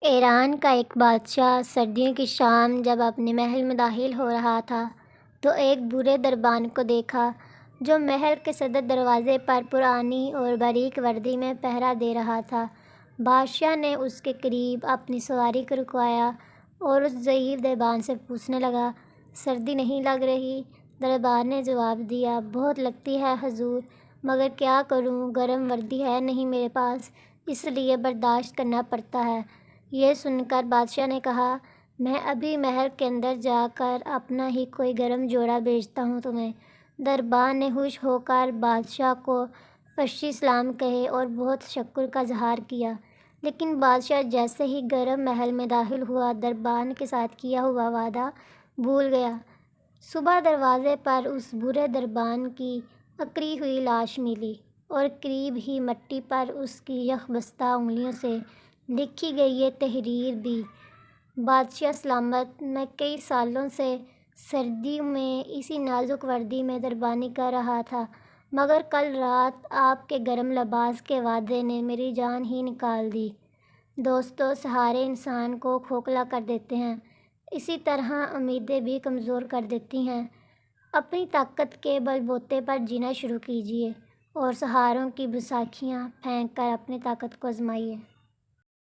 ایران کا ایک بادشاہ سردیوں کی شام جب اپنے محل میں داخل ہو رہا تھا تو ایک بوڑھے دربان کو دیکھا جو محل کے صدر دروازے پر پرانی اور باریک وردی میں پہرا دے رہا تھا۔ بادشاہ نے اس کے قریب اپنی سواری کو رکوایا اور اس ضعیف دربان سے پوچھنے لگا، سردی نہیں لگ رہی؟ دربان نے جواب دیا، بہت لگتی ہے حضور، مگر کیا کروں، گرم وردی ہے نہیں میرے پاس، اس لیے برداشت کرنا پڑتا ہے۔ یہ سن کر بادشاہ نے کہا، میں ابھی محل کے اندر جا کر اپنا ہی کوئی گرم جوڑا بھیجتا ہوں تمہیں۔ دربان نے خوش ہو کر بادشاہ کو فحش سلام کہے اور بہت شکر کا اظہار کیا، لیکن بادشاہ جیسے ہی گرم محل میں داخل ہوا دربان کے ساتھ کیا ہوا وعدہ بھول گیا۔ صبح دروازے پر اس بوڑھے دربان کی اکڑی ہوئی لاش ملی اور قریب ہی مٹی پر اس کی یخ بستہ انگلیوں سے لکھی گئی یہ تحریر بھی، بادشاہ سلامت، میں کئی سالوں سے سردیوں میں اسی نازک وردی میں دربانی کر رہا تھا، مگر کل رات آپ کے گرم لباس کے وعدے نے میری جان ہی نکال دی۔ دوستو، سہارے انسان کو کھوکھلا کر دیتے ہیں، اسی طرح امیدیں بھی کمزور کر دیتی ہیں۔ اپنی طاقت کے بل بوتے پر جینا شروع کیجیے اور سہاروں کی بساکھیاں پھینک کر اپنی طاقت کو آزمائیے۔